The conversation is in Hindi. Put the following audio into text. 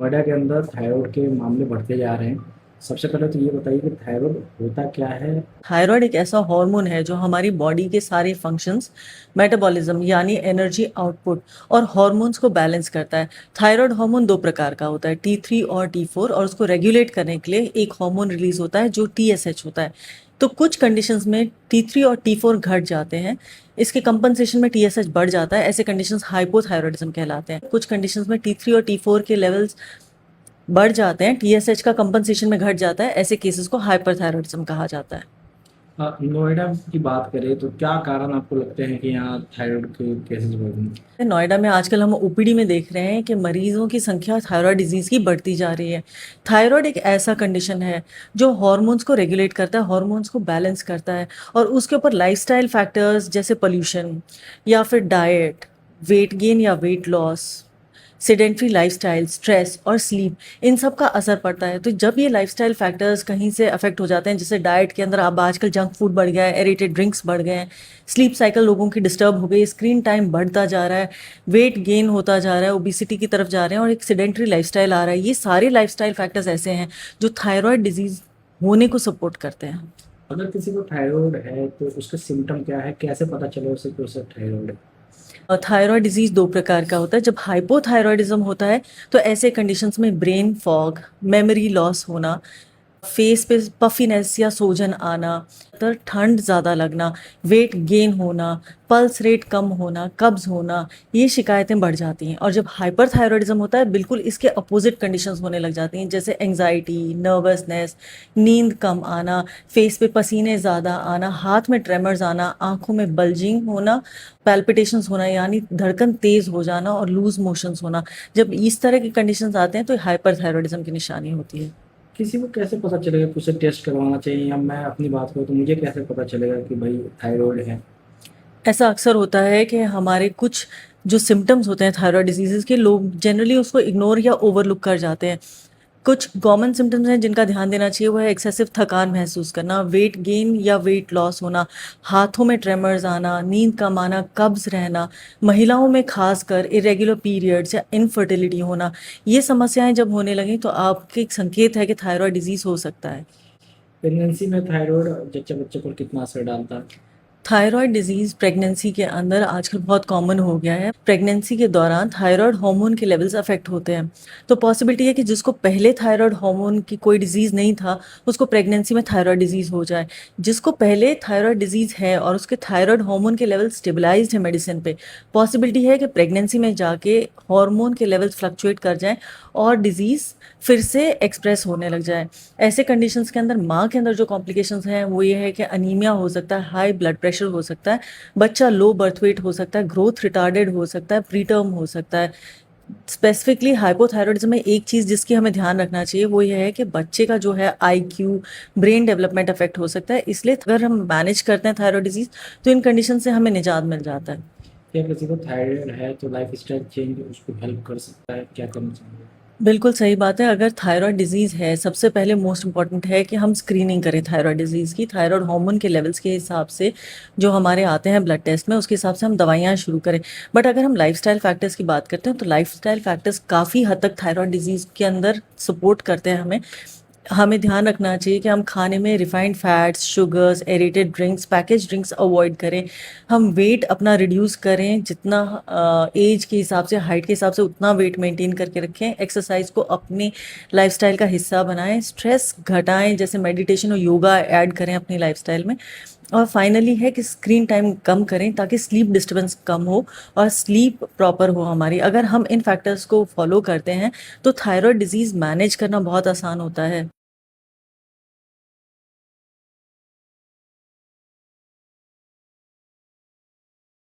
नोएडा के अंदर थायराइड के मामले बढ़ते जा रहे हैं। सबसे पहले तो ये बताइए कि थायराइड होता क्या है? थायराइड एक ऐसा हार्मोन है जो हमारी बॉडी के सारे फंक्शंस, मेटाबॉलिज्म यानी एनर्जी आउटपुट और हॉर्मोन्स को बैलेंस करता है। थायराइड हार्मोन दो प्रकार का होता है, T3 और T4, और उसको रेगुलेट करने के लिए एक हार्मोन रिलीज होता है जो TSH होता है। तो कुछ कंडीशंस में T3 और T4 घट जाते हैं, इसके कंपनसेशन में TSH बढ़ जाता है। ऐसे कंडीशंस हाइपोथायरॉयडिज्म कहलाते हैं। कुछ कंडीशंस में T3 और T4 के लेवल्स बढ़ जाते हैं, TSH का कंपनसेशन में घट जाता है। ऐसे केसेस को हाइपरथायरॉयडिज्म कहा जाता है। नोएडा की बात करें तो क्या कारण आपको लगते हैं कि यहाँ थायराइड के केसेस बढ़ रहे हैं? नोएडा में आजकल हम ओपीडी में देख रहे हैं कि मरीजों की संख्या थायराइड डिजीज की बढ़ती जा रही है। थायराइड एक ऐसा कंडीशन है जो हार्मोन्स को रेगुलेट करता है, हार्मोन्स को बैलेंस करता है, और उसके ऊपर लाइफस्टाइल फैक्टर्स जैसे पोल्यूशन या फिर डाइट, वेट गेन या weight loss, sedentary lifestyle, stress और स्लीप, इन सब का असर पड़ता है। तो जब ये लाइफस्टाइल फैक्टर्स कहीं से अफेक्ट हो जाते हैं, जैसे डाइट के अंदर अब आजकल जंक फूड बढ़ गया है, एरेटेड ड्रिंक्स बढ़ गए हैं, स्लीप साइकिल लोगों की डिस्टर्ब हो गई, स्क्रीन टाइम बढ़ता जा रहा है, वेट गेन होता जा रहा है, ओबिसिटी की तरफ जा रहे हैं और एक सेडेंट्री लाइफस्टाइल आ रहा है, ये सारे लाइफस्टाइल फैक्टर्स ऐसे हैं जो थायराइड डिजीज होने को सपोर्ट करते हैं। अगर किसी को थायराइड है तो उसका सिम्टम क्या है, कैसे पता चले उसे कि उसे थायराइड है? थायराइड डिजीज दो प्रकार का होता है। जब हाइपोथायरॉयडिज्म होता है तो ऐसे कंडीशंस में ब्रेन फॉग, मेमोरी लॉस होना, फेस पे पफिनेस या सूजन आना, तो ठंड ज़्यादा लगना, वेट गेन होना, पल्स रेट कम होना, कब्ज होना, ये शिकायतें बढ़ जाती हैं। और जब हाइपरथायरॉयडिज्म होता है, बिल्कुल इसके अपोजिट कंडीशंस होने लग जाती हैं, जैसे एंजाइटी, नर्वसनेस, नींद कम आना, फेस पे पसीने ज़्यादा आना, हाथ में ट्रेमर्स आना, आंखों में बल्जिंग होना, पैल्पिटेशंस होना यानी धड़कन तेज हो जाना, और लूज मोशंस होना। जब इस तरह के कंडीशंस आते हैं तो हाइपरथायरॉयडिज्म की निशानी होती है। किसी को कैसे पता चलेगा कि उसे टेस्ट करवाना चाहिए, या मैं अपनी बात करूँ तो मुझे कैसे पता चलेगा कि भाई थायराइड है? ऐसा अक्सर होता है कि हमारे कुछ जो सिम्टम्स होते हैं थायराइड डिजीज़ के, लोग जनरली उसको इग्नोर या ओवरलुक कर जाते हैं। कुछ कॉमन सिम्टम्स हैं जिनका ध्यान देना चाहिए, वो है एक्सेसिव थकान महसूस करना, वेट गेन या वेट लॉस होना, हाथों में ट्रेमर्स आना, नींद कम आना, कब्ज रहना, महिलाओं में खासकर इरेगुलर पीरियड्स या इनफर्टिलिटी होना। ये समस्याएं जब होने लगें तो आपके एक संकेत है कि थायराइड डिजीज़ हो सकता है। प्रेगनेंसी में थायराइड जच्चे बच्चे पर कितना असर डालता है? थायराइड डिजीज प्रेगनेंसी के अंदर आजकल बहुत कॉमन हो गया है। प्रेगनेंसी के दौरान थायराइड हार्मोन के लेवल्स अफेक्ट होते हैं। तो पॉसिबिलिटी है कि जिसको पहले थायराइड हार्मोन की कोई डिजीज नहीं था, उसको प्रेगनेंसी में थायराइड डिजीज हो जाए। जिसको पहले थायराइड डिजीज है और उसके थायराइड हार्मोन के लेवल स्टेबलाइज्ड है मेडिसिन पे, पॉसिबिलिटी है कि प्रेगनेंसी में जाके हार्मोन के लेवल्स फ्लक्चुएट कर जाएं और डिजीज फिर से एक्सप्रेस होने लग जाए। ऐसे कंडीशंस के अंदर माँ के अंदर जो कॉम्प्लिकेशंस हैं वो ये है कि अनीमिया हो सकता है, हाई ब्लड प्रेशर हो सकता है, बच्चा लो बर्थ वेट हो सकता है, ग्रोथ रिटार्डेड हो सकता है, प्रीटर्म हो सकता है। स्पेसिफिकली हाइपोथायरॉयडिज्म में एक चीज़ जिसकी हमें ध्यान रखना चाहिए वो ये है कि बच्चे का जो है आईक्यू, ब्रेन डेवलपमेंट अफेक्ट हो सकता है। इसलिए अगर हम मैनेज करते हैं थायराइड डिजीज तो इन कंडीशन से हमें निजात मिल जाता है। क्या किसी को थायराइड है तो लाइफ स्टाइल चेंज उसको हेल्प कर सकता है? क्या करना चाहिए? बिल्कुल सही बात है। अगर थायराइड डिजीज़ है, सबसे पहले मोस्ट इम्पॉर्टेंट है कि हम स्क्रीनिंग करें थायराइड डिजीज़ की। थायराइड हार्मोन के लेवल्स के हिसाब से जो हमारे आते हैं ब्लड टेस्ट में, उसके हिसाब से हम दवाइयाँ शुरू करें। बट अगर हम लाइफस्टाइल फैक्टर्स की बात करते हैं तो लाइफस्टाइल फैक्टर्स काफ़ी हद तक थायराइड डिजीज़ के अंदर सपोर्ट करते हैं हमें। हमें ध्यान रखना चाहिए कि हम खाने में refined fats, sugars, aerated drinks, package drinks avoid करें। हम वेट अपना रिड्यूस करें, जितना एज के हिसाब से, हाइट के हिसाब से उतना वेट मेंटेन करके रखें। एक्सरसाइज को अपने लाइफस्टाइल का हिस्सा बनाएं। स्ट्रेस घटाएं, जैसे मेडिटेशन और योगा ऐड करें अपनी लाइफस्टाइल में। और फाइनली है कि स्क्रीन टाइम कम करें ताकि स्लीप डिस्टर्बेंस कम हो और स्लीप प्रॉपर हो हमारी। अगर हम इन फैक्टर्स को फॉलो करते हैं तो थायराइड डिजीज़ मैनेज करना बहुत आसान होता है।